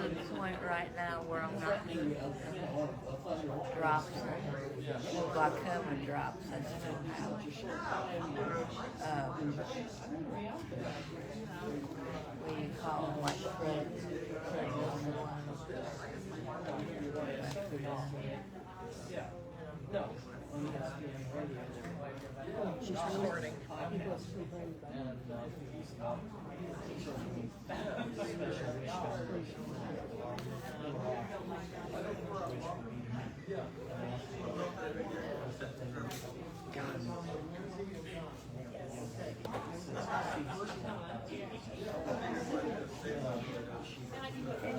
to the point right now where I'm not doing drops, glaucoma drops. I still have. What do you call them? Like threads on the one. She's recording. Did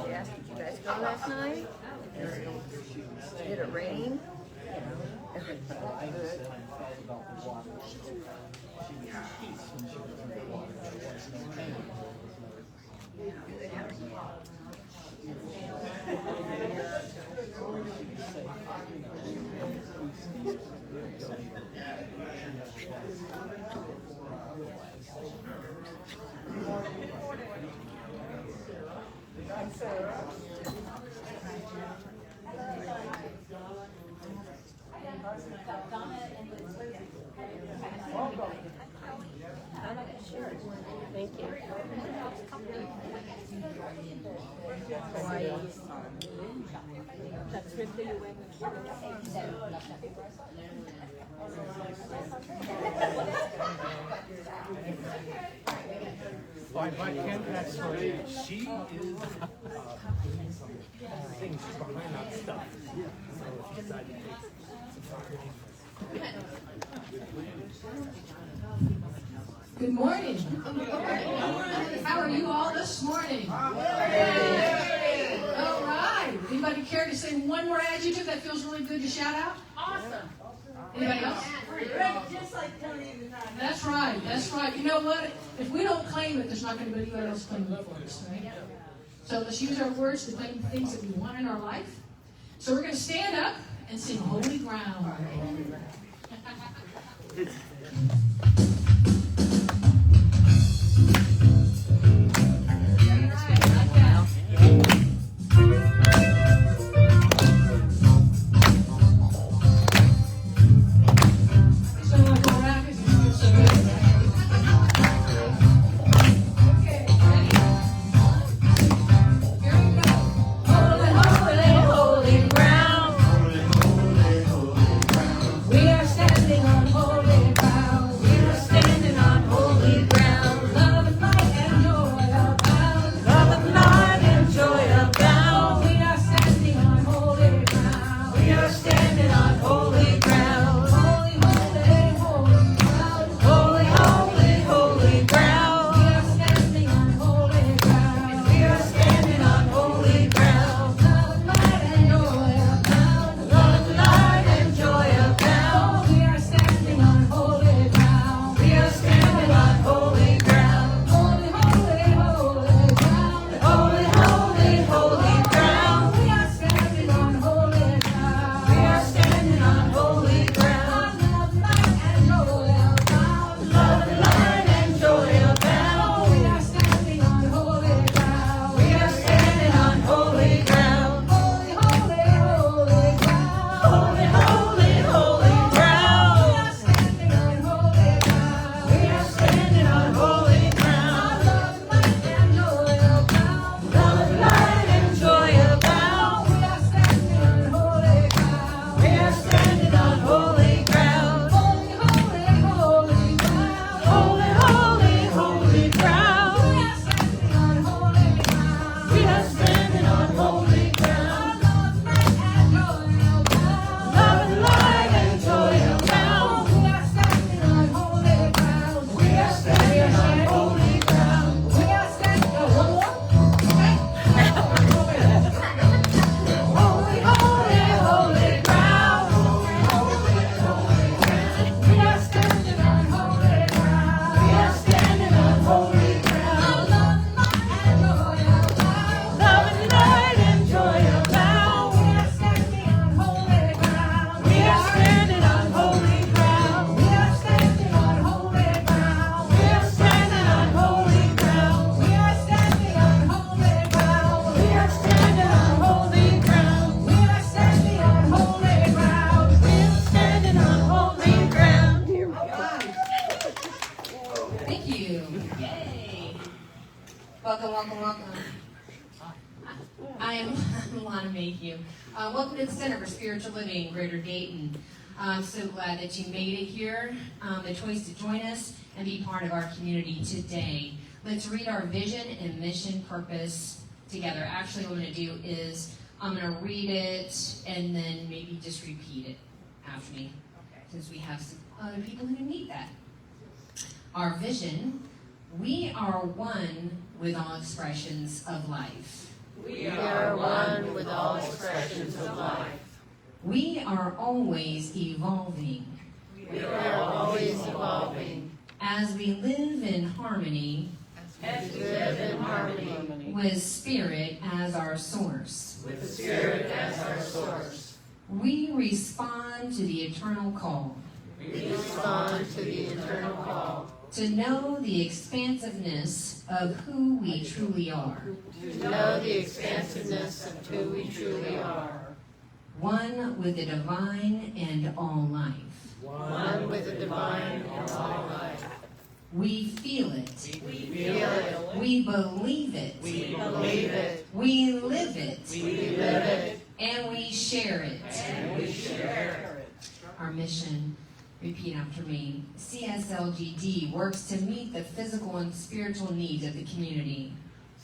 you guys go last night? Did it rain? Thank you. That's 50 you win. By Ken Paxton, she is things behind that stuff. So if you decide to take Good morning. How are you all this morning? All right. Anybody care to say one more adjective that feels really good to shout out? Awesome. Anybody else? Just like Tony tonight. That's right. That's right. You know what? If we don't claim it, there's not going to be anybody else claiming it for us, right? So let's use our words to claim the things that we want in our life. So we're going to stand up and sing Holy Ground. We are standing on holy ground. Thank you. Welcome to the Center for Spiritual Living, Greater Dayton. I'm so glad that you made it here, the choice to join us and be part of our community today. Let's read our vision and mission purpose together. Actually, what I'm going to do is I'm going to read it and then maybe just repeat it after me, since we have some other people who need that. Our vision: we are one with all expressions of life. We are one with all expressions of life. We are always evolving. We are always evolving. As we live in harmony As we live in harmony with Spirit as our source. with the Spirit as our source. We respond to the eternal call We respond to the eternal call to know the expansiveness of who we truly are. to know the expansiveness of who we truly are. One with the divine and all life. One with the divine and all life. We feel it. We feel it. We believe it. We believe it. We live it. We live it. And we share it. And we share it. Our mission, repeat after me. CSLGD works to meet the physical and spiritual needs of the community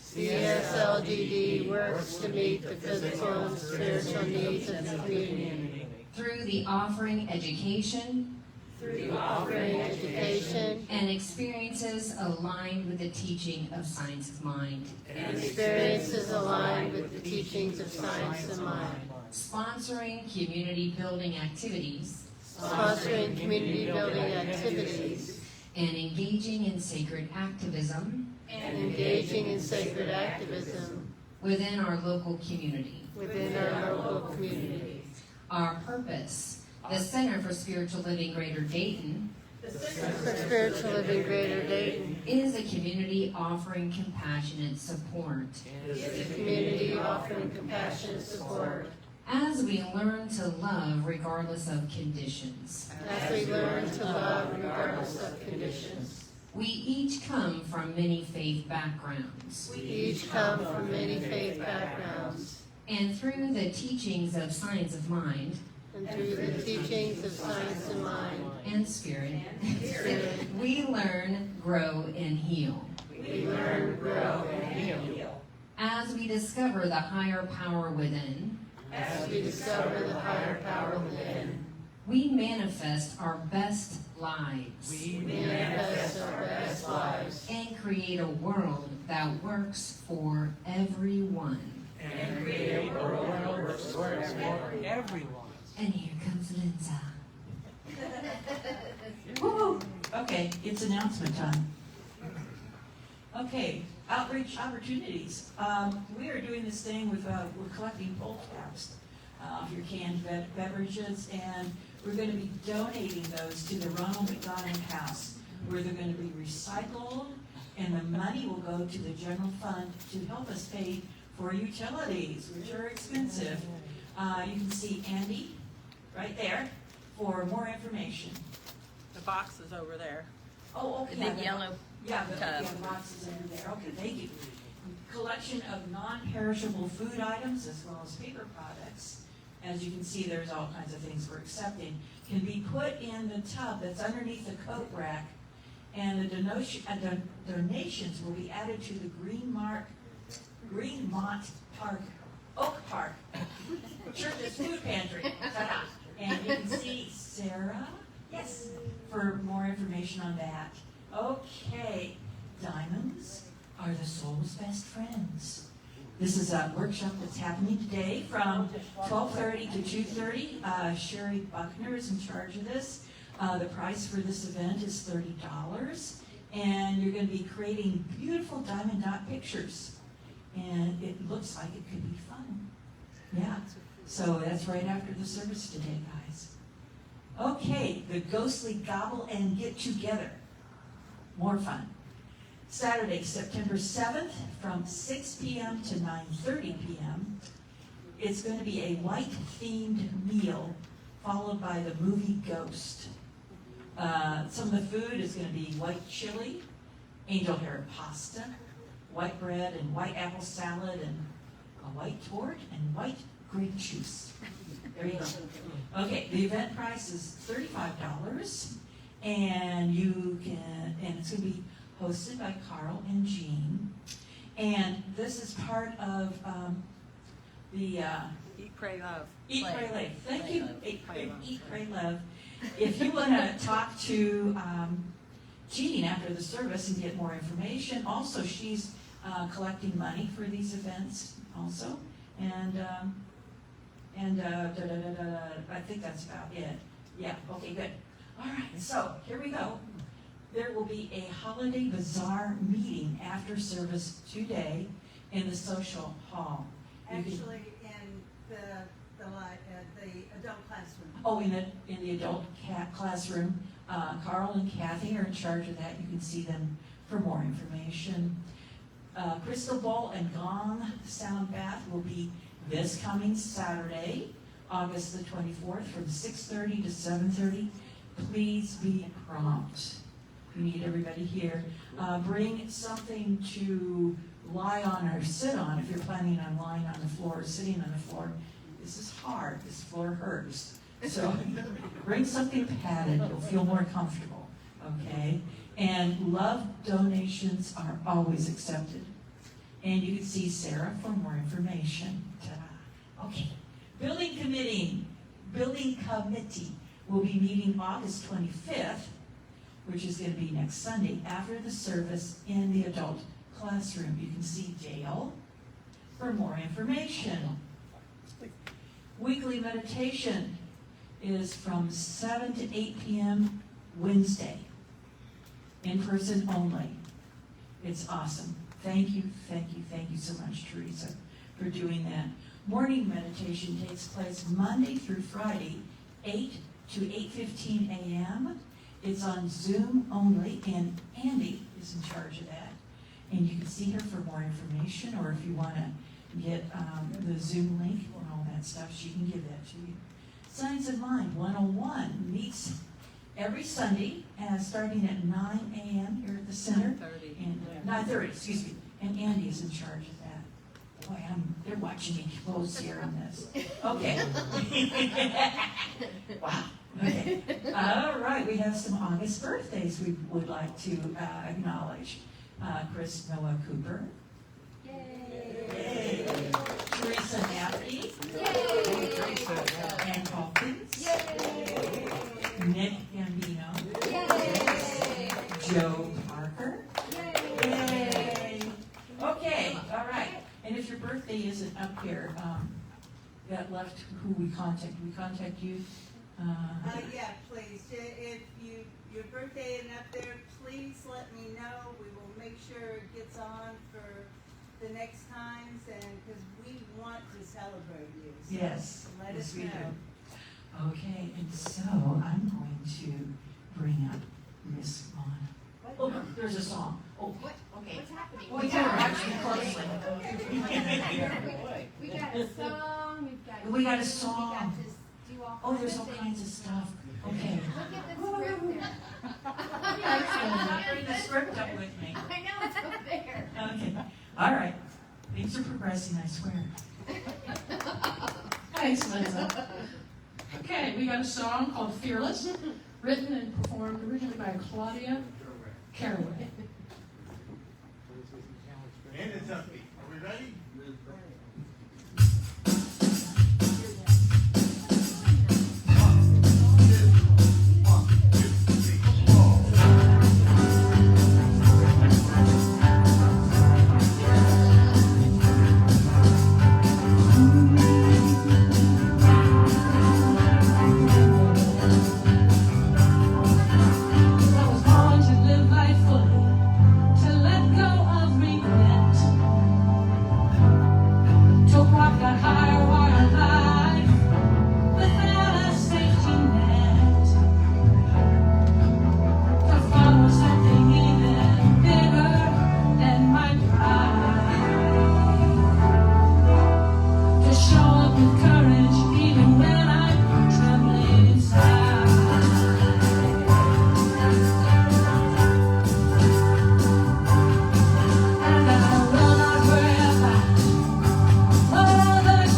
CSLGD works to meet the physical and spiritual needs of the community through the offering education through offering education and experiences aligned with the teaching of science of mind, and experiences aligned with the teachings of science and mind, sponsoring community building activities sponsoring community building activities, and engaging in sacred activism and engaging in sacred activism within our local community. within our local community. Our purpose: the Center for Spiritual Living Greater Dayton For Spiritual Living Greater Dayton is a community offering compassionate support is a community offering compassionate support as we learn to love regardless of conditions. as we learn to love regardless of conditions. We each come from many faith backgrounds, We each come from many faith backgrounds, and through the teachings of science of mind and through the teachings of science and mind, and spirit, we learn, grow, and heal. we learn, grow, and heal. As we discover the higher power within, As we discover the higher power within, we manifest our best lives we manifest our best lives and create a world that works for everyone. and create a world that works for Everyone. And here comes Linda. Woo-hoo. Okay, it's announcement time. Okay, outreach opportunities. We are doing this thing with, we're collecting pull tabs of your canned beverages, and we're going to be donating those to the Ronald McDonald House, where they're going to be recycled, and the money will go to the general fund to help us pay for utilities, which are expensive. You can see Andy right there for more information. The box is over there. Oh, okay. The big yellow Yeah, the tub. boxes over there. Okay, thank you. Collection of non-perishable food items as well as paper products. As you can see, there's all kinds of things we're accepting. Can be put in the tub that's underneath the coat rack, and the donations will be added to the Greenmont Park, Oak Park Church's food pantry. Ta-da. And you can see Sarah, yes, for more information on that. Okay, diamonds are the soul's best friends. This is a workshop that's happening today from 12:30 to 2:30. Sherry Buckner is in charge of this. The price for this event is $30, and you're going to be creating beautiful diamond dot pictures. And it looks like it could be fun. Yeah, so that's right after the service today, guys. Okay, the ghostly gobble and get together. More fun. Saturday, September 7th from 6 p.m. to 9:30 p.m. It's going to be a white-themed meal followed by the movie Ghost. Some of the food is going to be white chili, angel hair pasta, white bread and white apple salad, and a white torte and white grape juice. There you go. Okay, the event price is $35, and it's going to be hosted by Carl and Jean. And this is part of the Eat, Pray, Love. Eat, Pray, Love. Thank you. Eat, Pray, Love. Love. If you want to talk to Jean after the service and get more information, also she's collecting money for these events also. And I think that's about it. Yeah, okay, good. All right, so here we go. There will be a holiday bazaar meeting after service today in the social hall. Actually, in the adult classroom. Oh, in the adult classroom. Carl and Kathy are in charge of that. You can see them for more information. Crystal Bowl and Gong Sound Bath will be this coming Saturday, August the 24th, from 6:30 to 7:30. Please be prompt. We need everybody here. Bring something to lie on or sit on if you're planning on lying on the floor or sitting on the floor. This is hard. This floor hurts. So bring something padded. You'll feel more comfortable. Okay? And love donations are always accepted. And you can see Sarah for more information. Ta-da. Okay. Building committee will be meeting August 25th, which is going to be next Sunday, after the service in the adult classroom. You can see Dale for more information. Weekly meditation is from 7 to 8 p.m. Wednesday. In person only. It's awesome. Thank you so much, Teresa, for doing that. Morning meditation takes place Monday through Friday, 8 to 8:15 a.m. It's on Zoom only, and Andy is in charge of that. And you can see her for more information, or if you want to get the Zoom link and all that stuff, she can give that to you. Signs of Mind 101 meets every Sunday, starting at 9 a.m. here at the center. 9:30, excuse me. And Andy is in charge of that. Boy, they're watching me close here on this. Okay. Wow. Okay. All right, we have some August birthdays we would like to acknowledge. Chris Noah Cooper. Yay. Teresa Nappy. Yay. Ann Hawkins. Yay. Nick Gambino. Yay. Joe Parker. Yay. Okay, all right. And if your birthday isn't up here, that left who we contact. We contact you. Yeah, please. If your birthday isn't up there, please let me know. We will make sure it gets on for the next times, and because we want to celebrate you. So Yes. let Yes, us we know. do. Okay, and so I'm going to bring up Miss Mona. Oh, there's a song. Oh, What? okay. What's happening? Well, we gotta watch you closely. We got a song, We got a song. We got to do all Oh, there's kinds all of kinds of things. stuff. Okay. Look at the script there. I'm not bringing the script up with me. I know it's up there. Okay. All right. Things are progressing, I swear. Thanks, Linda. Okay, we got a song called Fearless, written and performed originally by Claudia Caraway. And it's upbeat. Are we ready? I was born to live life fully, to let go of regret, to walk that higher wire life without a safety net, to follow something even bigger than my pride, to show up with courage even when I'm trembling inside. And I will not worry about what others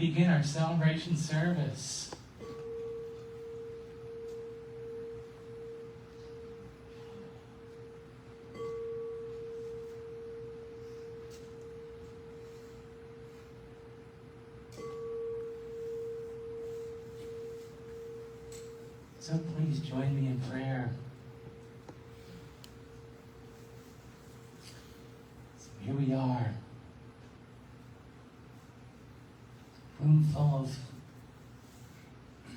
begin our celebration service. So please join me in prayer. So here we are. Room full of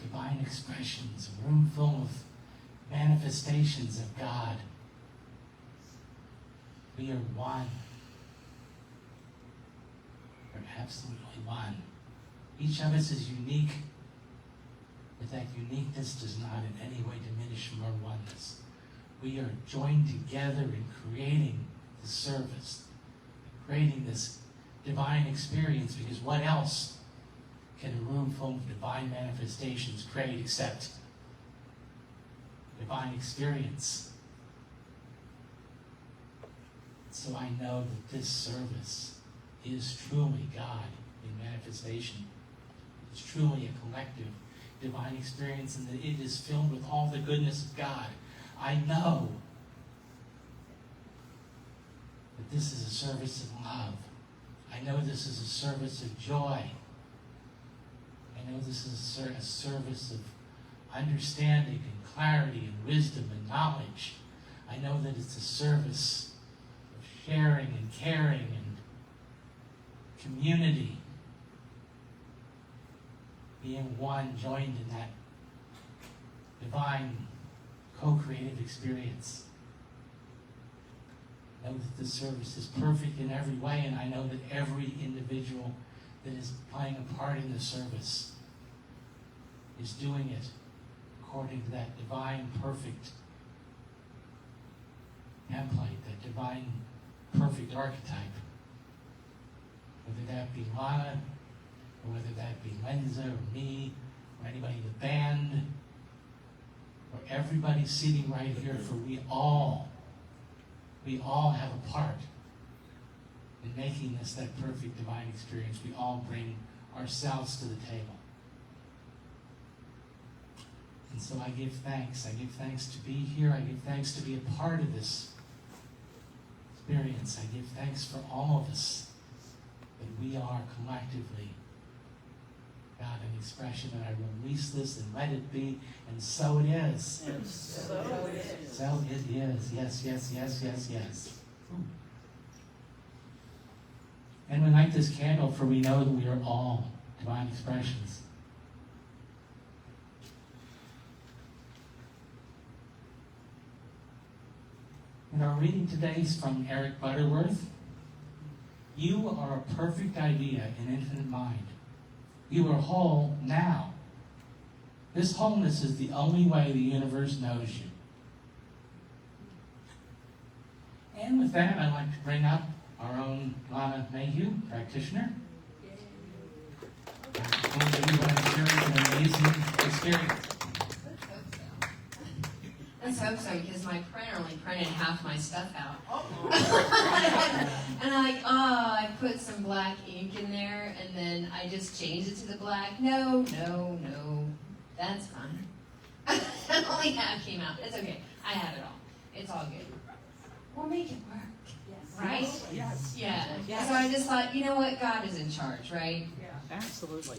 divine expressions, a room full of manifestations of God. We are one. We're absolutely one. Each of us is unique, but that uniqueness does not in any way diminish from our oneness. We are joined together in creating the service, creating this divine experience, because what else can a room full of divine manifestations create except divine experience? So I know that this service is truly God in manifestation. It's truly a collective divine experience, and that it is filled with all the goodness of God. I know that this is a service of love. I know this is a service of joy. I know this is a service of understanding and clarity and wisdom and knowledge. I know that it's a service of sharing and caring and community. Being one, joined in that divine co-creative experience. I know that this service is perfect in every way, and I know that every individual that is playing a part in the service is doing it according to that divine, perfect template, that divine, perfect archetype. Whether that be Lana, or whether that be Lenza, or me, or anybody in the band, or everybody sitting right here, for we all have a part in making this that perfect divine experience. We all bring ourselves to the table. And so I give thanks. I give thanks to be here. I give thanks to be a part of this experience. I give thanks for all of us, that we are collectively God in expression. And I release this and let it be, and so it is. And so it is. So it is. Yes, yes, yes, yes, yes. And we light this candle, for we know that we are all divine expressions. And our reading today is from Eric Butterworth. You are a perfect idea in infinite mind. You are whole now. This wholeness is the only way the universe knows you. And with that, I'd like to bring up our own Lana Mayhew, practitioner. And we'll give you an amazing experience. Let's hope so, because my printer only printed half my stuff out. And I'm like, I put some black ink in there, and then I just changed it to the black. No, that's fine. Only half came out. It's okay. I have it all. It's all good. We'll make it work. Yes. Right? Yes. Yeah. Yes. So I just thought, you know what? God is in charge, right? Yeah. Absolutely.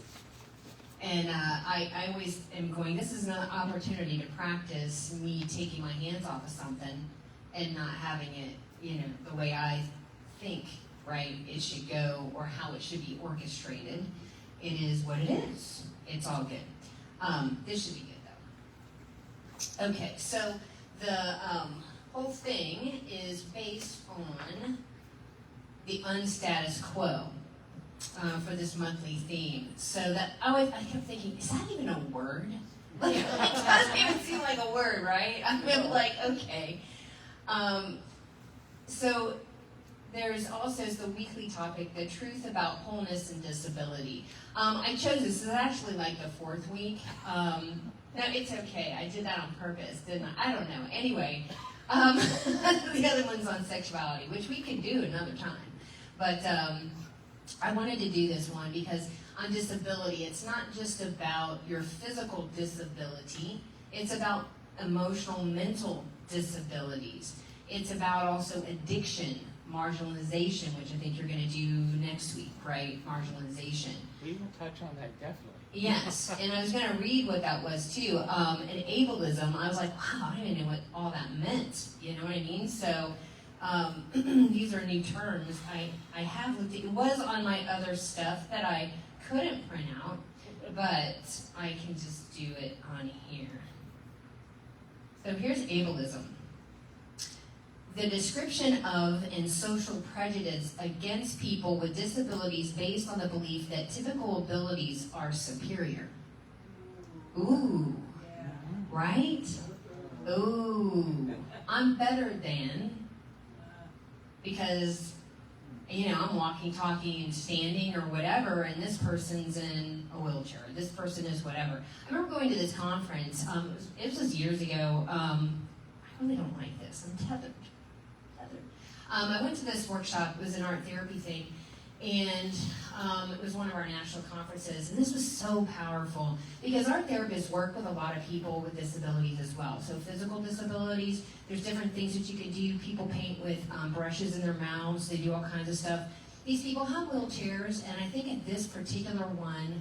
And I always am going, this is an opportunity to practice me taking my hands off of something and not having it, the way I think, right, it should go, or how it should be orchestrated. It is what it is. It's all good. This should be good, though. Okay, so the whole thing is based on the unstatus quo. For this monthly theme. So that, I kept thinking, is that even a word? Like, it doesn't even seem like a word, right? I'm like, okay. So there's also the weekly topic, the truth about wholeness and disability. I chose this is actually like the fourth week. No, it's okay. I did that on purpose, didn't I? I don't know. Anyway, the other one's on sexuality, which we could do another time. But I wanted to do this one because on disability, it's not just about your physical disability, it's about emotional, mental disabilities. It's about also addiction, marginalization, which I think you're going to do next week, right? Marginalization. We will touch on that definitely. Yes, and I was going to read what that was too. And ableism, I was like, wow, I didn't even know what all that meant. You know what I mean? So these are new terms. I have looked at, it was on my other stuff that I couldn't print out, but I can just do it on here. So here's ableism. The description of and social prejudice against people with disabilities based on the belief that typical abilities are superior. Ooh, right? Ooh, I'm better than, because, you know, I'm walking, talking, and standing or whatever, and this person's in a wheelchair. This person is whatever. I remember going to this conference. It was years ago. I really don't like this. I'm tethered. I went to this workshop. It was an art therapy thing, and it was one of our national conferences. And this was so powerful because art therapists work with a lot of people with disabilities as well. So physical disabilities, there's different things that you can do. People paint with brushes in their mouths. They do all kinds of stuff. These people have wheelchairs, and I think at this particular one,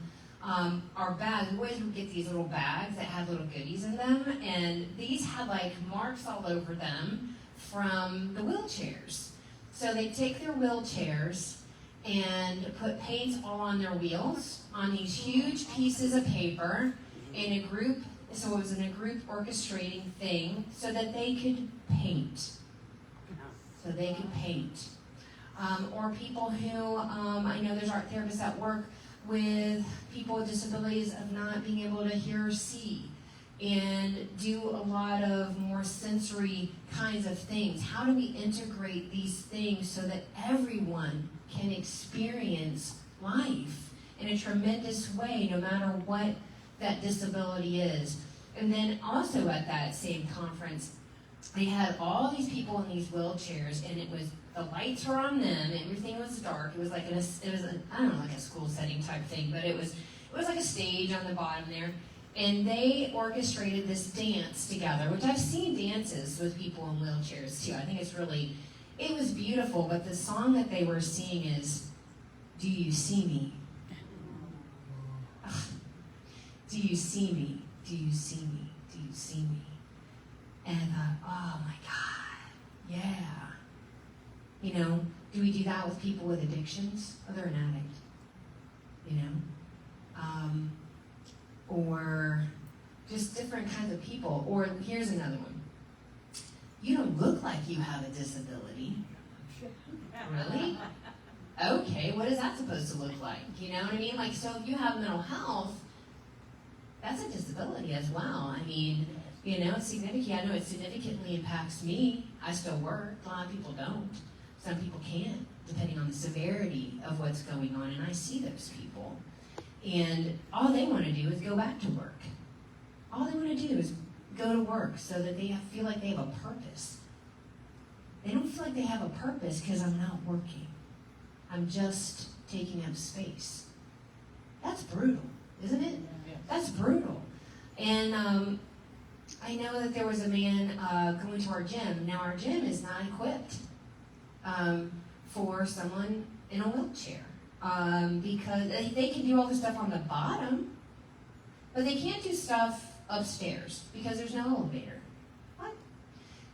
our bags, we always would get these little bags that had little goodies in them, and these had like marks all over them from the wheelchairs. So they take their wheelchairs and put paint all on their wheels on these huge pieces of paper in a group. So it was in a group orchestrating thing so that they could paint. So they could paint. Or people who, I know there's art therapists that work with people with disabilities of not being able to hear or see, and do a lot of more sensory kinds of things. How do we integrate these things so that everyone can experience life in a tremendous way, no matter what that disability is? And then also at that same conference, they had all these people in these wheelchairs, and it was, the lights were on them, everything was dark. It was like I don't know, like a school setting type thing, but it was like a stage on the bottom there. And they orchestrated this dance together, which I've seen dances with people in wheelchairs too. I think it was beautiful, but the song that they were singing is, "Do you see me? Ugh. Do you see me? Do you see me? Do you see me?" And I thought, oh my God, yeah. You know, do we do that with people with addictions? Oh, they're an addict. You know? Or just different kinds of people. Or here's another one. You don't look like you have a disability. Really? Okay, what is that supposed to look like? You know what I mean? Like, so if you have mental health, that's a disability as well. I mean, you know, it's significant. I know it significantly impacts me. I still work. A lot of people don't. Some people can't, depending on the severity of what's going on. And I see those people. And all they want to do is go back to work. All they want to do is go to work so that they feel like they have a purpose. They don't feel like they have a purpose because I'm not working. I'm just taking up space. That's brutal, isn't it? That's brutal. And I know that there was a man going to our gym. Now our gym is not equipped for someone in a wheelchair. Because they can do all the stuff on the bottom, but they can't do stuff upstairs because there's no elevator. What?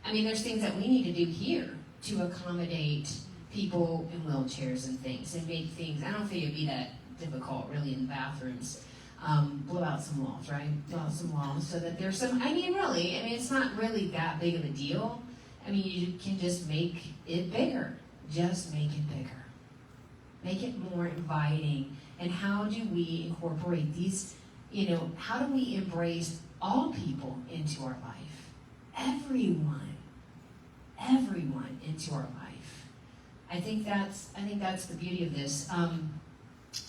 I mean, there's things that we need to do here to accommodate people in wheelchairs and things, and make things, I don't think it'd be that difficult really in bathrooms. Blow out some walls, right? Blow out some walls so that there's some, it's not really that big of a deal. I mean, you can just make it bigger. Just make it bigger. Make it more inviting. And how do we incorporate these, how do we embrace all people into our life? Everyone into our life. I think that's the beauty of this,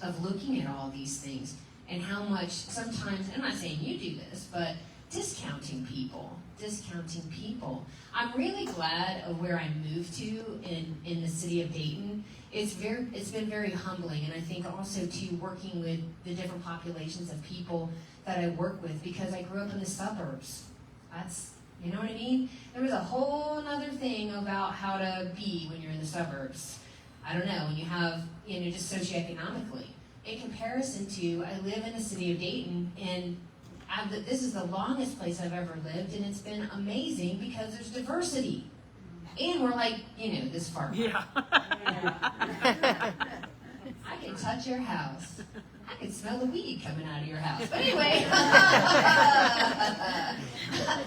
of looking at all these things, and how much sometimes, I'm not saying you do this, but discounting people. I'm really glad of where I moved to in the city of Dayton. It's been very humbling, and I think also too working with the different populations of people that I work with, because I grew up in the suburbs. You know what I mean? There was a whole other thing about how to be when you're in the suburbs. I don't know, when you have, just socioeconomically. In comparison to, I live in the city of Dayton, and this is the longest place I've ever lived, and it's been amazing because there's diversity. And we're like, this far. Yeah. I can touch your house. I can smell the weed coming out of your house. But anyway,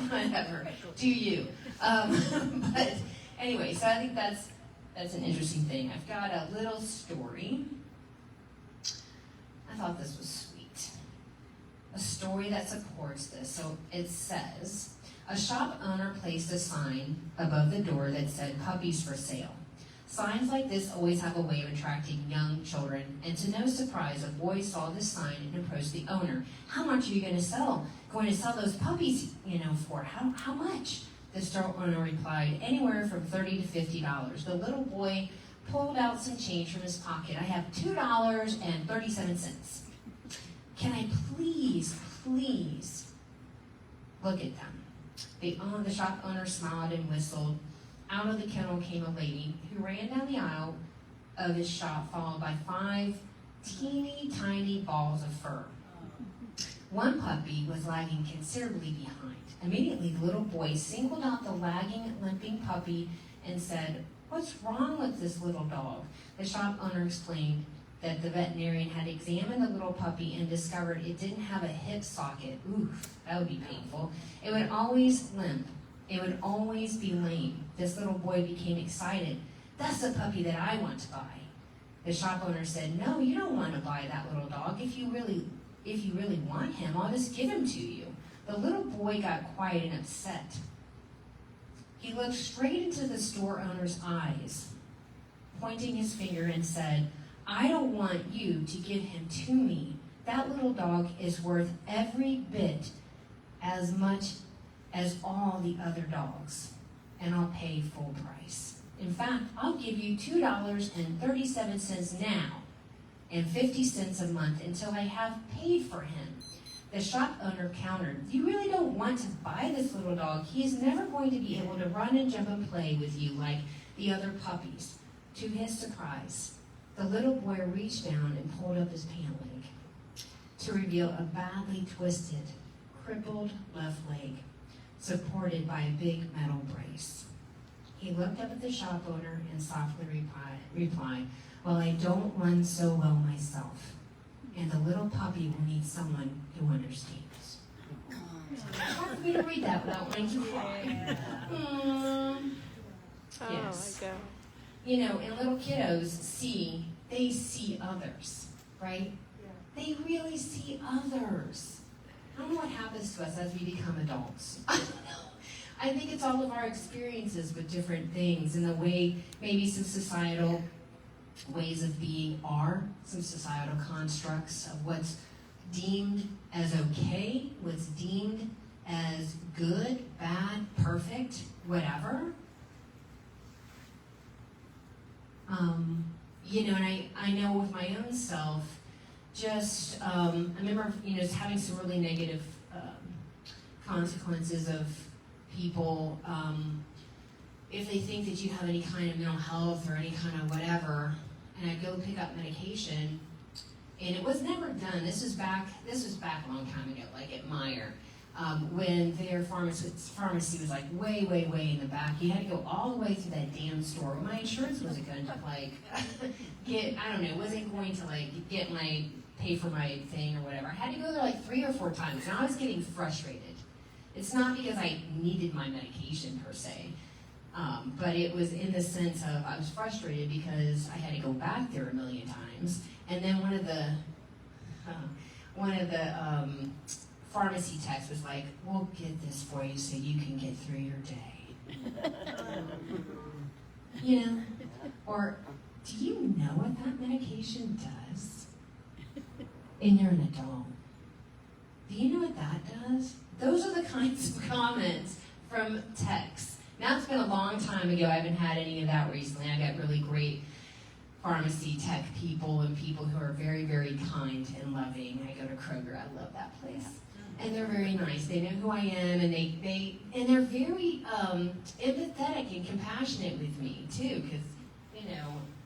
whatever. Do you? But anyway, so I think that's an interesting thing. I've got a little story. I thought this was sweet. A story that supports this. So it says, a shop owner placed a sign above the door that said puppies for sale. Signs like this always have a way of attracting young children, and to no surprise, a boy saw this sign and approached the owner. How much are you going to sell those puppies, for? How much? The store owner replied, anywhere from $30 to $50. The little boy pulled out some change from his pocket. I have $2.37. Can I please look at them? The shop owner smiled and whistled. Out of the kennel came a lady who ran down the aisle of his shop, followed by 5 teeny tiny balls of fur. One puppy was lagging considerably behind. Immediately, the little boy singled out the lagging, limping puppy and said, "What's wrong with this little dog?" The shop owner explained that the veterinarian had examined the little puppy and discovered it didn't have a hip socket. Oof, that would be painful. It would always limp. It would always be lame. This little boy became excited. That's the puppy that I want to buy. The shop owner said, "No, you don't want to buy that little dog. If you really want him, I'll just give him to you." The little boy got quiet and upset. He looked straight into the store owner's eyes, pointing his finger and said, "I don't want you to give him to me. That little dog is worth every bit as much as all the other dogs, and I'll pay full price. In fact, I'll give you $2.37 now and 50 cents a month until I have paid for him." The shop owner countered, "You really don't want to buy this little dog. He is never going to be able to run and jump and play with you like the other puppies." To his surprise, the little boy reached down and pulled up his pant leg to reveal a badly twisted, crippled left leg, supported by a big metal brace. He looked up at the shop owner and softly replied, "Well, I don't run so well myself, and the little puppy will need someone who understands." It's hard for me to read that without wanting to cry. Yes. Oh, my God. And little kiddos see others, right? They really see others. I don't know what happens to us as we become adults. I don't know. I think it's all of our experiences with different things and the way maybe some societal ways of being are, some societal constructs of what's deemed as okay, what's deemed as good, bad, perfect, whatever. And I know with my own self, just, I remember, just having some really negative consequences of people, if they think that you have any kind of mental health or any kind of whatever, and I go pick up medication, and it was never done. This was back a long time ago, like at Meyer, when their pharmacy was like way, way, way in the back. You had to go all the way through that damn store. My insurance wasn't going to pay for my thing or whatever. I had to go there like 3 or 4 times, and I was getting frustrated. It's not because I needed my medication per se, but it was in the sense of I was frustrated because I had to go back there a million times, and then one of the pharmacy techs was like, "We'll get this for you so you can get through your day." Or do you know what that medication does? And you're an adult. Do you know what that does? Those are the kinds of comments from texts. Now, it's been a long time ago. I haven't had any of that recently. I got really great pharmacy tech people and people who are very, very kind and loving. I go to Kroger. I love that place. And they're very nice. They know who I am, and they're very empathetic and compassionate with me too. Because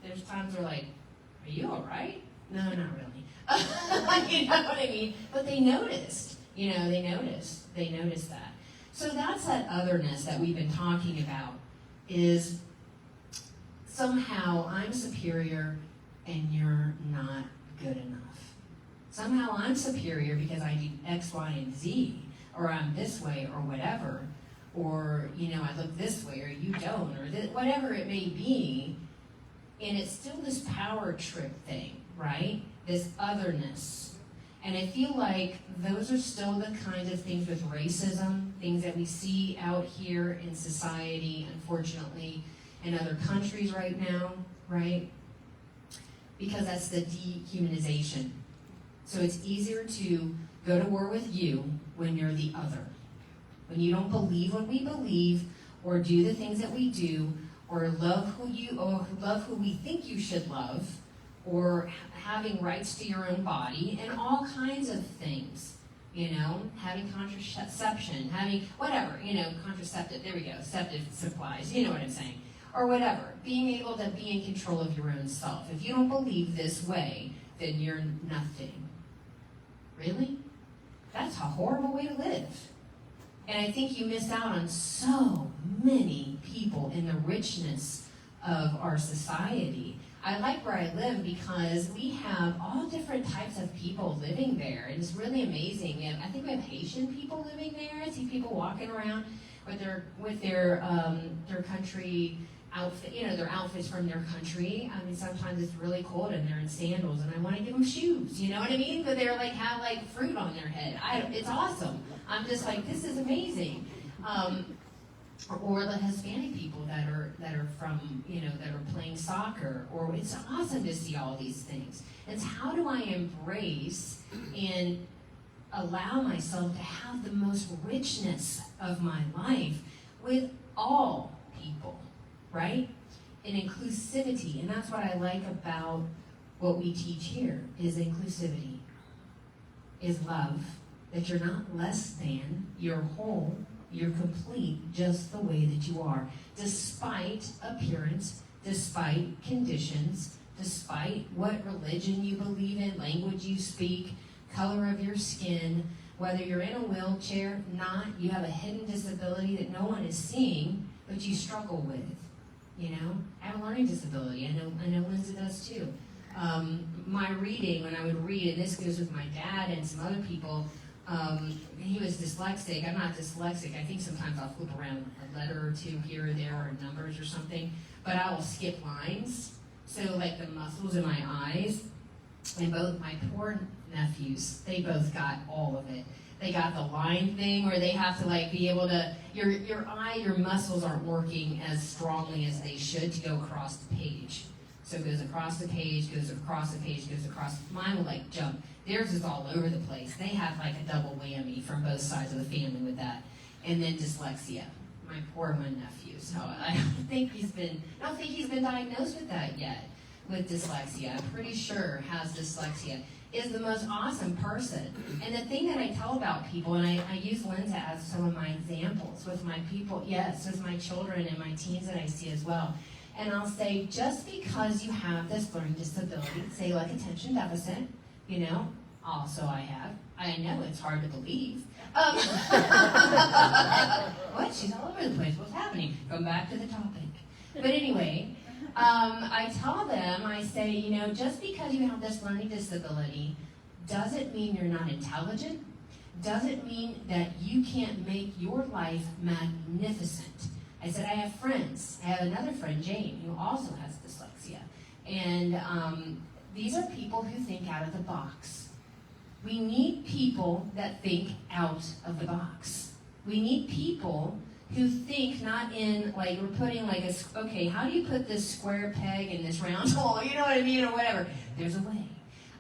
there's times where like, "Are you all right?" No, not really. You know what I mean? But they noticed. They noticed that. So that's that otherness that we've been talking about. Is somehow I'm superior and you're not good enough. Somehow I'm superior because I do X, Y, and Z, or I'm this way, or whatever, or, I look this way, or you don't, or whatever it may be, and it's still this power trip thing, right? This otherness. And I feel like those are still the kinds of things with racism, things that we see out here in society, unfortunately, in other countries right now, right? Because that's the dehumanization. So it's easier to go to war with you when you're the other. When you don't believe what we believe, or do the things that we do, or love who we think you should love, or having rights to your own body, and all kinds of things. Having contraception, having whatever, contraceptive, there we go, septic supplies, you know what I'm saying. Or whatever, being able to be in control of your own self. If you don't believe this way, then you're nothing. Really? That's a horrible way to live. And I think you miss out on so many people in the richness of our society. I like where I live because we have all different types of people living there. And it's really amazing. And I think we have Haitian people living there. I see people walking around with their country outfit, their outfits from their country. I mean, sometimes it's really cold and they're in sandals, and I want to give them shoes. You know what I mean? But they're have fruit on their head. It's awesome. I'm just like, this is amazing. Or the Hispanic people that are from, that are playing soccer. Or it's awesome to see all these things. It's how do I embrace and allow myself to have the most richness of my life with all people. Right? In inclusivity. And that's what I like about what we teach here, is inclusivity, is love, that you're not less than, you're whole, you're complete just the way that you are, despite appearance, despite conditions, despite what religion you believe in, language you speak, color of your skin, whether you're in a wheelchair, not, you have a hidden disability that no one is seeing, but you struggle with. I have a learning disability. I know Lindsay does too. My reading, when I would read, and this goes with my dad and some other people, he was dyslexic. I'm not dyslexic. I think sometimes I'll flip around a letter or two here or there, or numbers or something, but I will skip lines. So like the muscles in my eyes, and both my poor nephews, they both got all of it. They got the line thing where they have to be able to, your muscles aren't working as strongly as they should to go across the page. So it goes across the page, goes across the page, goes across, mine will jump. Theirs is all over the place. They have a double whammy from both sides of the family with that. And then dyslexia, my poor one nephew. So I don't think he's been diagnosed with that yet, with dyslexia. I'm pretty sure has dyslexia. Is the most awesome person. And the thing that I tell about people, and I use Linda as some of my examples with my people, yes, with my children and my teens that I see as well. And I'll say, just because you have this learning disability, say like attention deficit, also I have. I know it's hard to believe. What? She's all over the place. What's happening? Come back to the topic. But anyway, I tell them, I say, just because you have this learning disability doesn't mean you're not intelligent, doesn't mean that you can't make your life magnificent. I said, I have friends. I have another friend, Jane, who also has dyslexia. And these are people who think out of the box. We need people that think out of the box. We need people who think not in, we're putting okay, how do you put this square peg in this round hole? You know what I mean? Or whatever. There's a way.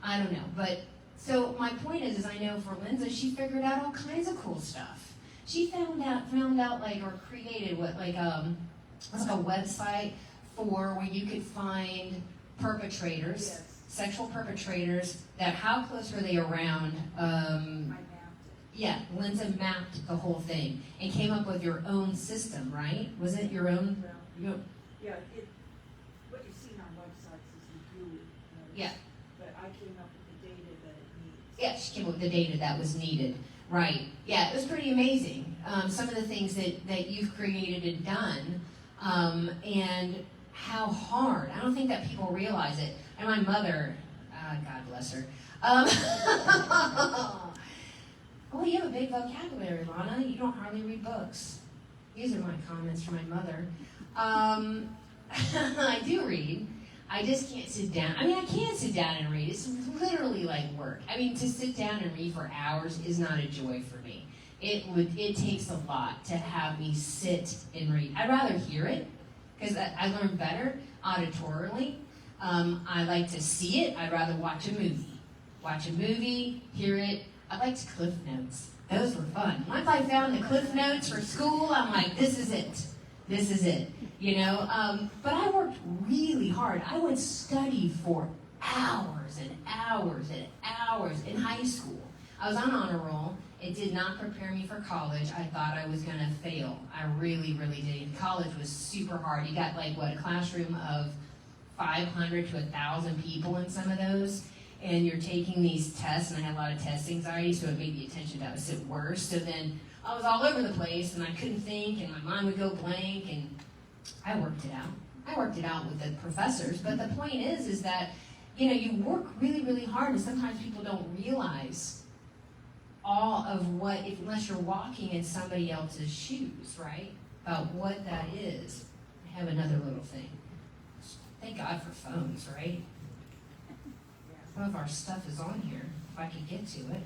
I don't know. But So my point is I know for Lindsay, she figured out all kinds of cool stuff. She found out like, or created what, like, it's like a website for where you could find perpetrators, Yes. sexual perpetrators, that how close were they around, I mapped it. yeah, Lindsay mapped the whole thing and came up with your own system, right? Was it your own? Well, yeah, what you've seen on websites is the GUI. Yeah. But I came up with the data that it needs. Yeah, she came up with the data that was needed. Right. Yeah, it was pretty amazing. Some of the things that you've created and done, and how hard. I don't think that people realize it. And my mother, God bless her. Oh, you have a big vocabulary, Lana. You don't hardly read books. These are my comments from my mother. I do read. I just can't sit down. I mean, I can sit down and read. It's literally like work. I mean, to sit down and read for hours is not a joy for me. It takes a lot to have me sit and read. I'd rather hear it, because I learn better auditorily. I like to see it. I'd rather watch a movie. Watch a movie, hear it. I liked Cliff Notes. Those were fun. Once I found the Cliff Notes for school, I'm like, this is it. This is it. You know? But I worked really hard. I would study for hours and hours and hours in high school. I was on honor roll. It did not prepare me for college. I thought I was going to fail. I really, really did. College was super hard. You got like, what, a classroom of 500 to 1,000 people in some of those. And you're taking these tests, and I had a lot of test anxiety, so it made the attention deficit worse. So then I was all over the place, and I couldn't think, and my mind would go blank, and I worked it out. I worked it out with the professors, but the point is that, you know, you work really, really hard, and sometimes people don't realize all of what, unless you're walking in somebody else's shoes, right? About what that is. I have another little thing. Thank God for phones, right? Some of our stuff is on here, if I could get to it.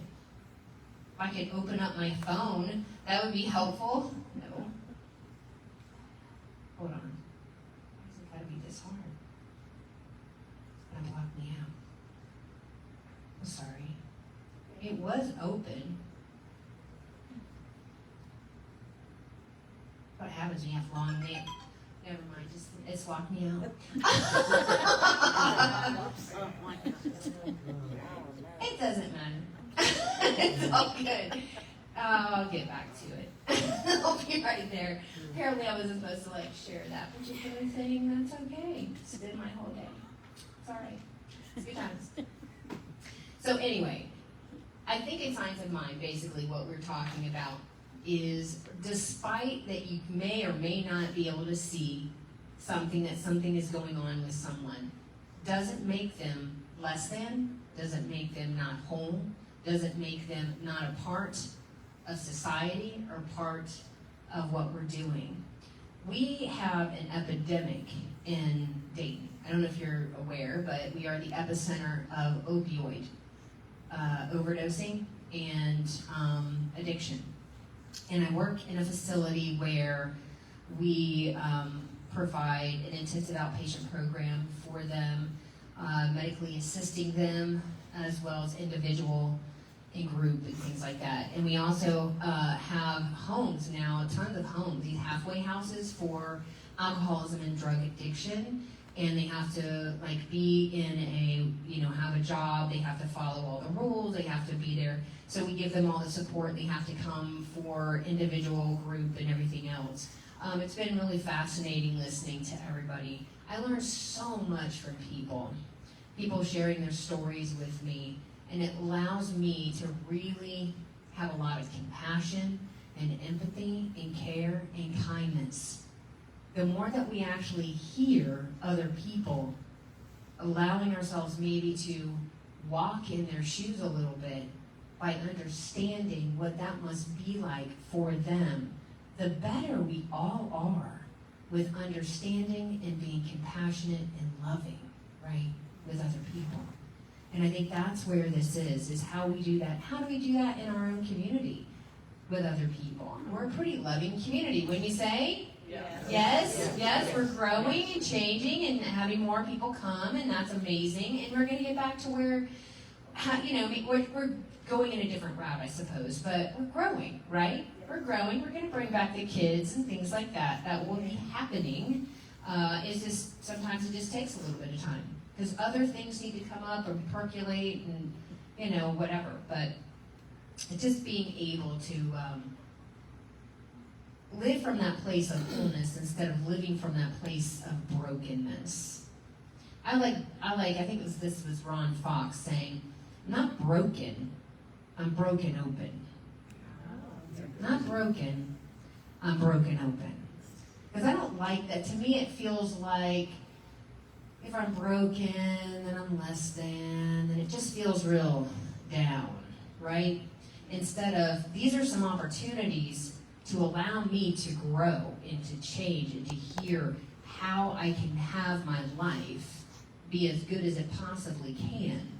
If I could open up my phone, that would be helpful. No. Hold on. Why has it got to be this hard? It's going to block me out. I'm sorry. It was open. What happens when you have long nails? Never mind, just it's locked me out. It doesn't matter. It's all good. I'll get back to it. I'll be right there. Apparently I wasn't supposed to like share that particular thing. That's okay. Just did my whole day. It's all right. It's good times. So anyway, I think in Signs of Mind, basically what we're talking about is, despite that you may or may not be able to see something is going on with someone, doesn't make them less than, doesn't make them not whole, doesn't make them not a part of society or part of what we're doing. We have an epidemic in Dayton. I don't know if you're aware, but we are the epicenter of opioid overdosing and addiction. And I work in a facility where we provide an intensive outpatient program for them, medically assisting them, as well as individual and group and things like that. And we also have homes now, tons of homes, these halfway houses for alcoholism and drug addiction. And they have to like be in a, have a job, they have to follow all the rules, they have to be there. So we give them all the support, they have to come for individual, group, and everything else. It's been really fascinating listening to everybody. I learned so much from people sharing their stories with me, and it allows me to really have a lot of compassion and empathy and care and kindness. The more that we actually hear other people, allowing ourselves maybe to walk in their shoes a little bit by understanding what that must be like for them, the better we all are with understanding and being compassionate and loving, right, with other people. And I think that's where this is how we do that. How do we do that in our own community with other people? We're a pretty loving community, wouldn't you say? Yes, we're growing and changing and having more people come, and that's amazing. And we're going to get back to where we're going in a different route, I suppose, but we're growing, right? We're growing. We're going to bring back the kids and things like that. That will be happening. It's just sometimes it just takes a little bit of time because other things need to come up or percolate and whatever. But it's just being able to live from that place of wholeness instead of living from that place of brokenness. I think this was Ron Fox saying, "I'm not broken, I'm broken open." Not broken, I'm broken open. Because I don't like that. To me, it feels like if I'm broken, then I'm less than, and it just feels real down, right? Instead of, these are some opportunities to allow me to grow and to change and to hear how I can have my life be as good as it possibly can,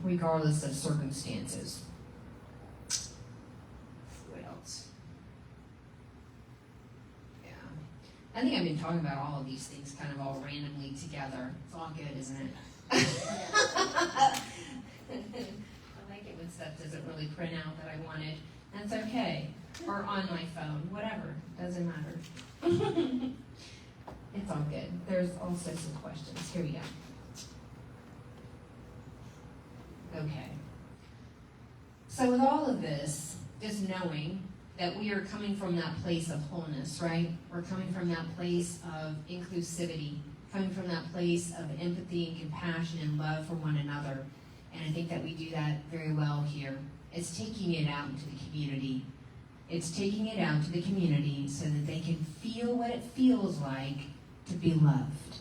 regardless of circumstances. What else? Yeah. I think I've been talking about all of these things kind of all randomly together. It's all good, isn't it? I like it when stuff doesn't really print out that I wanted. That's okay. Or on my phone, whatever. Doesn't matter. It's all good. There's also some questions. Here we go. Okay. So with all of this, just knowing that we are coming from that place of wholeness, right? We're coming from that place of inclusivity, coming from that place of empathy and compassion and love for one another. And I think that we do that very well here. It's taking it out into the community. It's taking it out to the community so that they can feel what it feels like to be loved.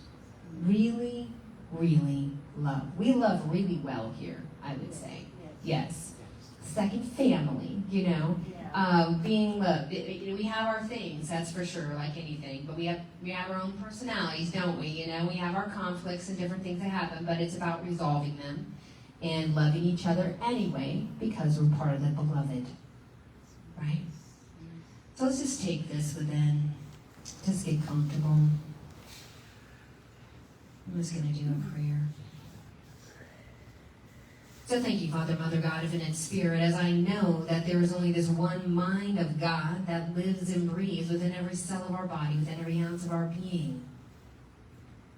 Really, really loved. We love really well here, I would say. Yes. Second family, being loved. We have our things, that's for sure, like anything. But we have our own personalities, don't we? We have our conflicts and different things that happen, but it's about resolving them and loving each other anyway because we're part of the beloved, right? So let's just take this within. Just get comfortable. I'm just going to do a prayer. So thank you, Father, Mother, God, Infinite Spirit, as I know that there is only this one mind of God that lives and breathes within every cell of our body, within every ounce of our being.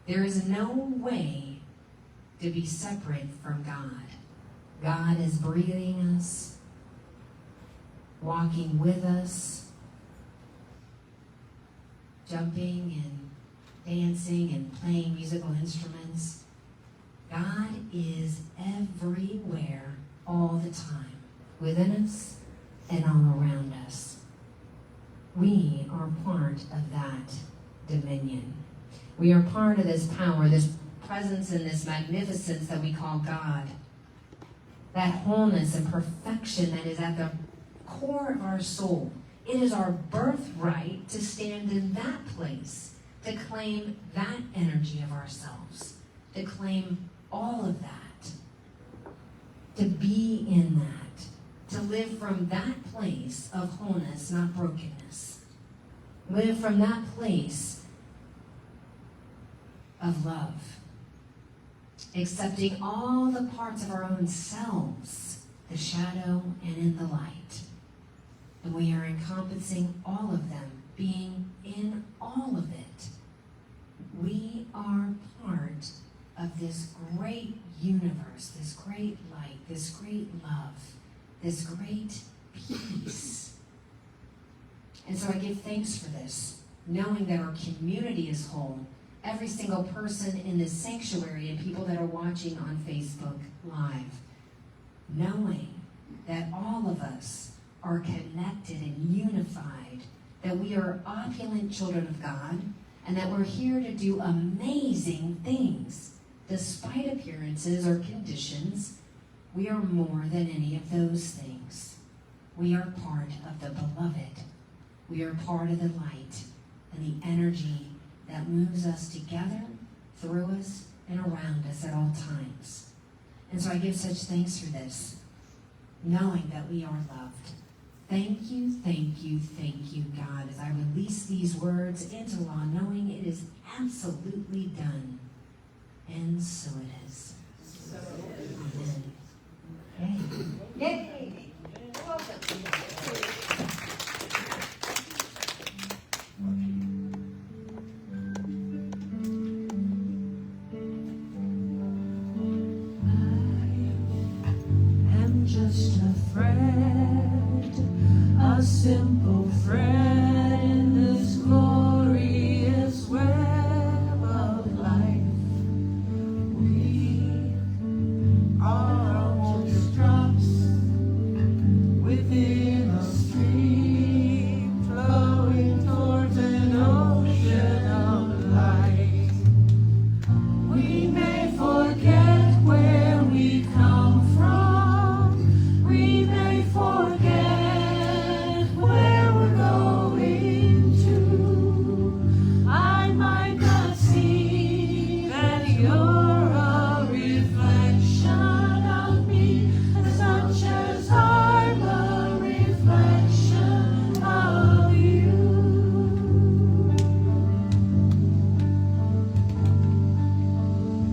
There is no way to be separate from God. God is breathing us, walking with us, jumping and dancing and playing musical instruments. God is everywhere all the time, within us and all around us. We are part of that dominion. We are part of this power, this presence and this magnificence that we call God. That wholeness and perfection that is at the core of our soul. It is our birthright to stand in that place, to claim that energy of ourselves, to claim all of that, to be in that, to live from that place of wholeness, not brokenness. Live from that place of love, accepting all the parts of our own selves, the shadow and in the light. And we are encompassing all of them, being in all of it. We are part of this great universe, this great light, this great love, this great peace. And so I give thanks for this, knowing that our community is whole. Every single person in this sanctuary and people that are watching on Facebook Live, knowing that all of us are connected and unified, that we are opulent children of God, and that we're here to do amazing things. Despite appearances or conditions, we are more than any of those things. We are part of the beloved. We are part of the light and the energy that moves us together, through us, and around us at all times. And so I give such thanks for this, knowing that we are loved. Thank you, thank you, thank you, God, as I release these words into law, knowing it is absolutely done. And so it is. Hey. Yay! You're welcome. I'm just a thread, a simple thread in this glorious web of life. We are just drops within a stream flowing towards an ocean of light. We may forget where we come from. We may forget where we're going to. I might not see that you're a reflection of me, such as I'm a reflection of you.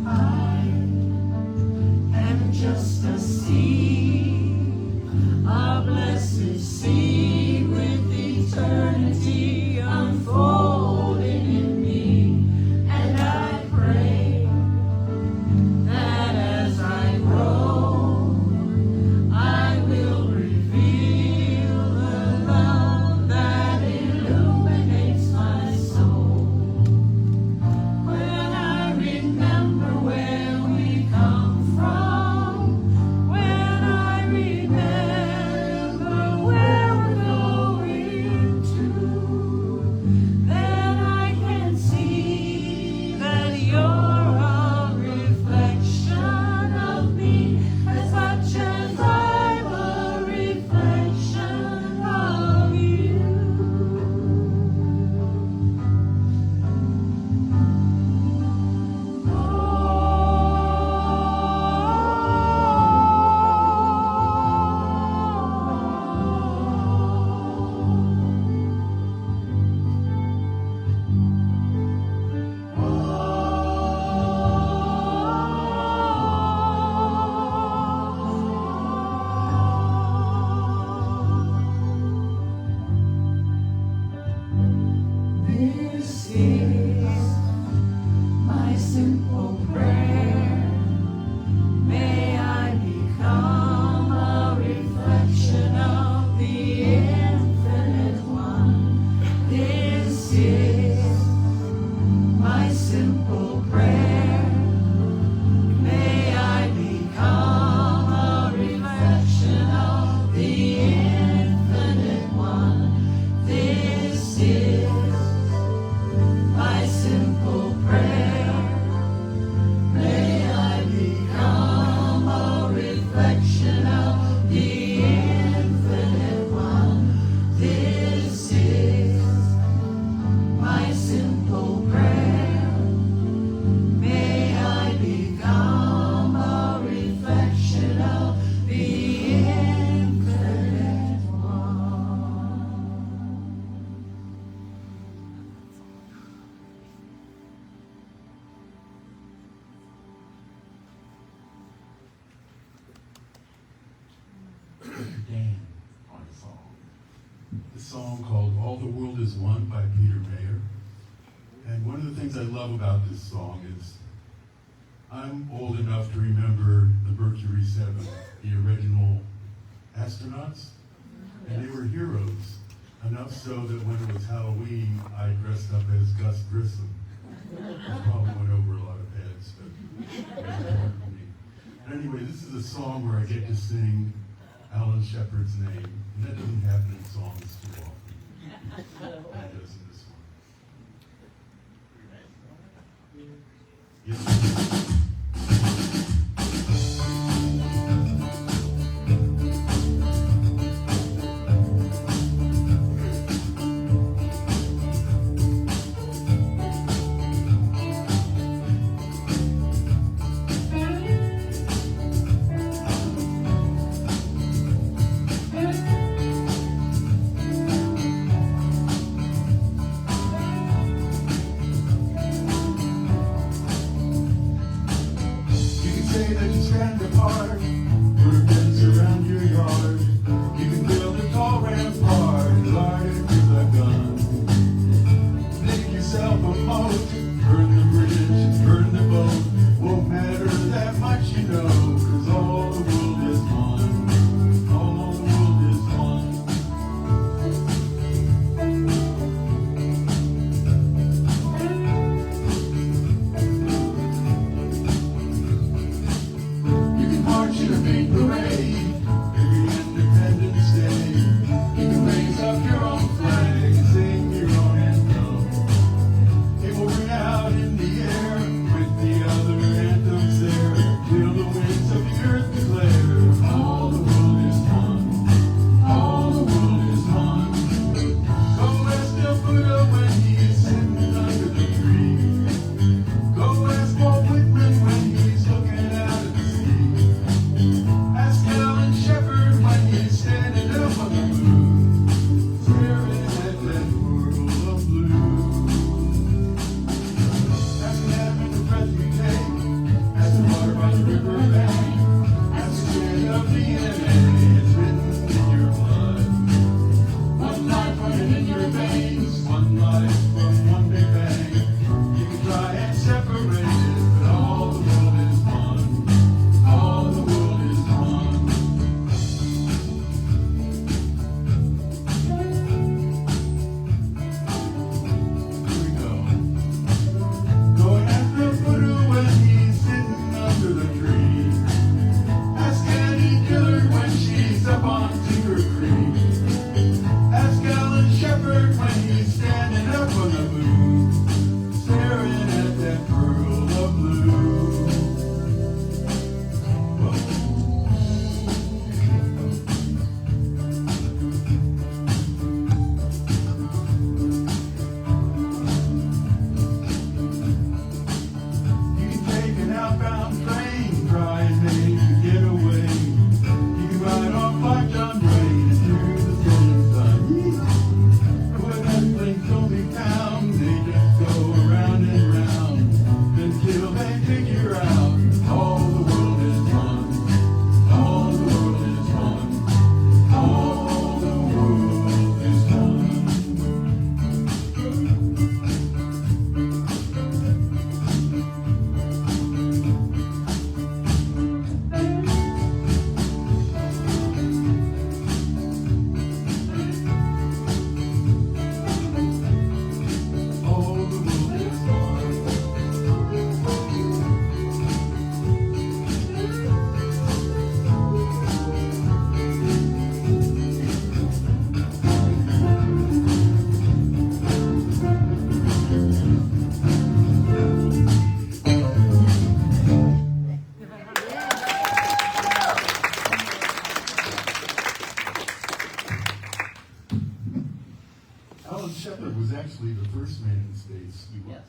I am just a seed, a blessed seed with eternity unfolding in me. And I pray that as I grow, I will reveal the love that illuminates my soul. When I remember where we come from, when I remember where we're going to, then I can see that you're a reflection of me, as much as I'm a reflection of you. This is my simple prayer. May I become a reflection of the infinite one. This is my simple prayer. May I become a reflection of the infinite one. This is my simple prayer. May I become a reflection of the infinite one. This is my simple prayer. May I become a reflection of the infinite one. Dan on a song. The song called All the World is One by Peter Mayer. And one of the things I love about this song is I'm old enough to remember the Mercury 7, the original astronauts, and they were heroes, enough so that when it was Halloween, I dressed up as Gus Grissom. I probably went over a lot of heads, but it was important for me. But anyway, this is a song where I get to sing Alan Shepard's name, and that doesn't happen in songs too often. That does in this one. Yes. Alan Shepard was actually the first man in space. He was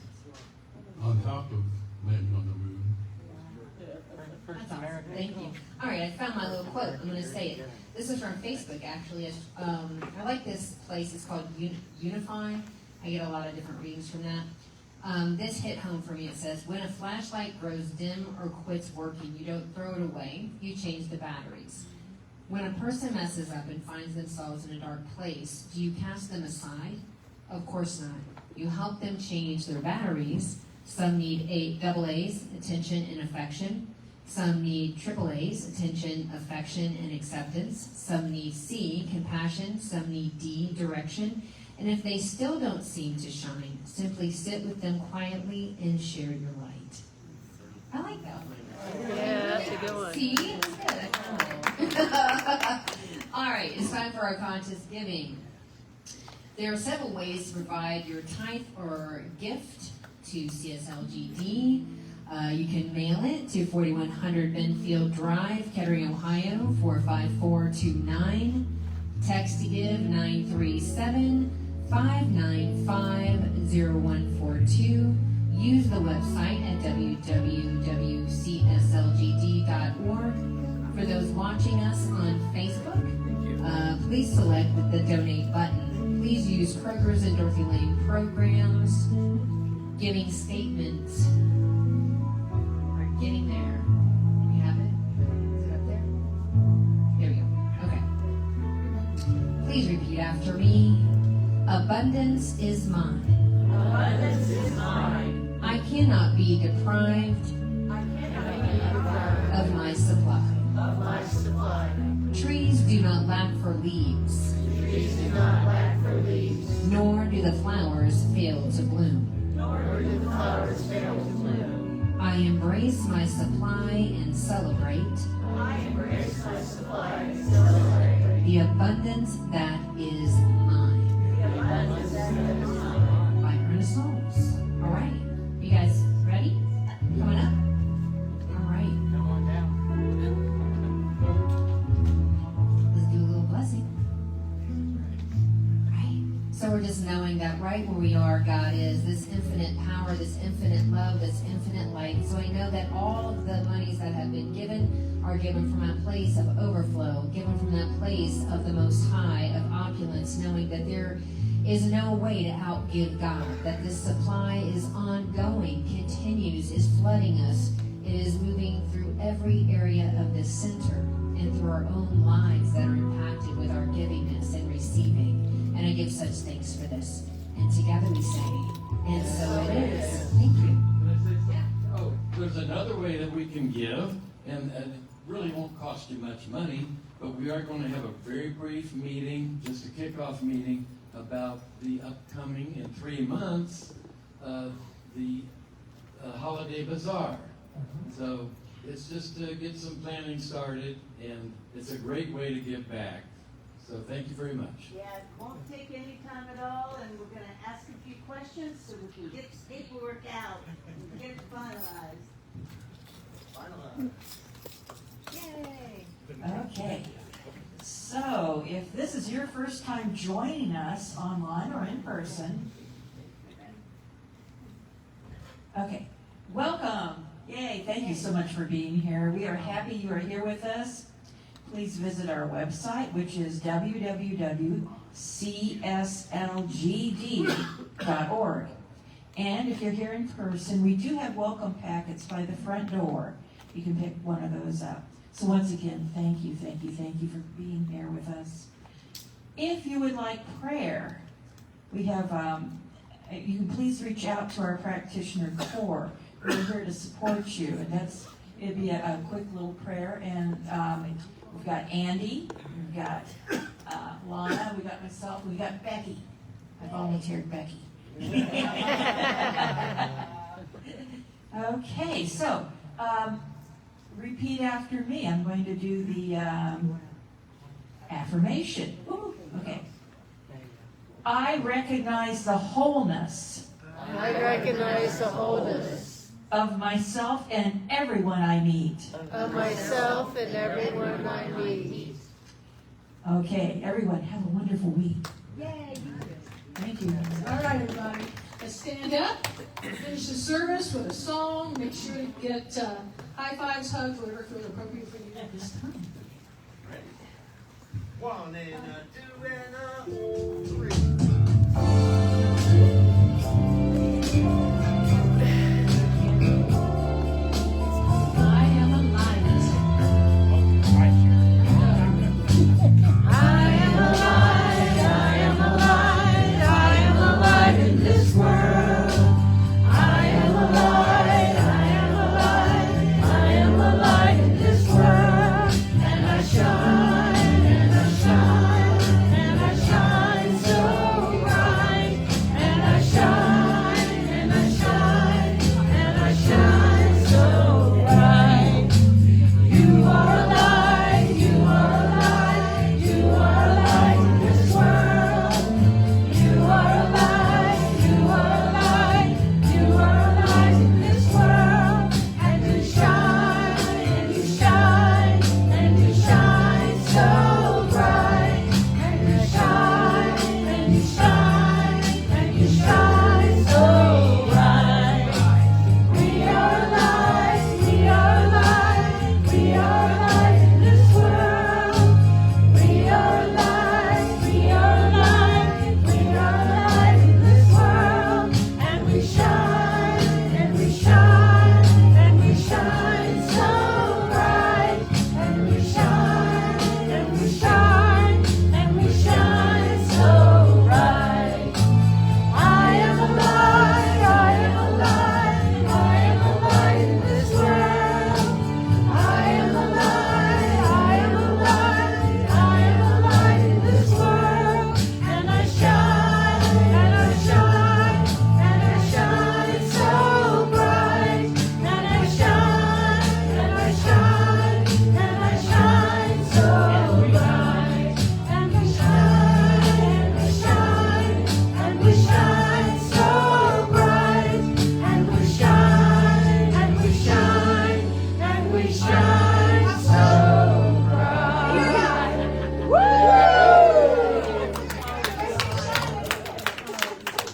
on top of landing on the moon. That's awesome. Thank you. All right, I found my little quote. I'm going to say it. This is from Facebook, actually. I like this place. It's called Unify. I get a lot of different readings from that. This hit home for me. It says, when a flashlight grows dim or quits working, you don't throw it away. You change the batteries. When a person messes up and finds themselves in a dark place, do you cast them aside? Of course not. You help them change their batteries. Some need double A's, attention and affection. Some need triple A's, attention, affection, and acceptance. Some need C, compassion. Some need D, direction. And if they still don't seem to shine, simply sit with them quietly and share your light. I like that one. Yeah, that's a good one. See? All right, it's time for our contest giving. There are several ways to provide your tithe or gift to CSLGD. You can mail it to 4100 Benfield Drive, Kettering, Ohio, 45429. Text to give 937-595-0142. Use the website at www.cslgd.org. For those watching us on Facebook, please select the donate button. Please use Kroger's and Dorothy Lane programs. Giving statements are getting there. We have it? Is it up there? There we go. Okay. Please repeat after me. Abundance is mine. Abundance is mine. I cannot be deprived of my supply. Of my supply. Trees do not lack for leaves. Trees do not lack for leaves. Nor do the flowers fail to bloom. Nor do the flowers fail to bloom. I embrace my supply and celebrate I embrace my supply and celebrate the abundance that is mine. the abundance that is mine. By Ernest Holmes. All right. You guys ready? Coming up? All right. Come on down. Let's do a little blessing. Right. So we're just knowing that right where we are, God is this infinite power, this infinite love, this infinite light. So I know that all of the monies that have been given are given from that place of overflow, given from that place of the Most High, of opulence, knowing that there is no way to outgive God, that this supply is ongoing, continues, is flooding us. It is moving through every area of this center and through our own lives that are impacted with our givingness and receiving. And I give such thanks for this. And together we say, and so it is. Thank you. Oh, there's another way that we can give, and it really won't cost you much money, but we are going to have a very brief meeting, just a kickoff meeting, about the upcoming, in 3 months, the holiday bazaar. So it's just to get some planning started, and it's a great way to give back. So thank you very much. Yeah, it won't take any time at all, and we're going to ask a few questions so we can get this paperwork out and get it finalized. Yay! Okay. So, if this is your first time joining us online or in person, okay, welcome. Yay, thank you so much for being here. We are happy you are here with us. Please visit our website, which is www.cslgd.org. And if you're here in person, we do have welcome packets by the front door. You can pick one of those up. So once again, thank you for being here with us. If you would like prayer, we have, you can please reach out to our practitioner core. We're here to support you, and it'd be a quick little prayer. And we've got Andy, we've got Lana, we got myself, we got Becky. I volunteered Becky. Okay, so repeat after me. I'm going to do the affirmation. Okay. I recognize the wholeness. I recognize the wholeness of myself and everyone I meet. of myself and everyone I meet. Okay, everyone, have a wonderful week. Yay! Thank you. stand up, finish the service with a song. Make sure to get high fives, hugs, whatever feels appropriate for you at this time. Ready? 1 and a 2 and a.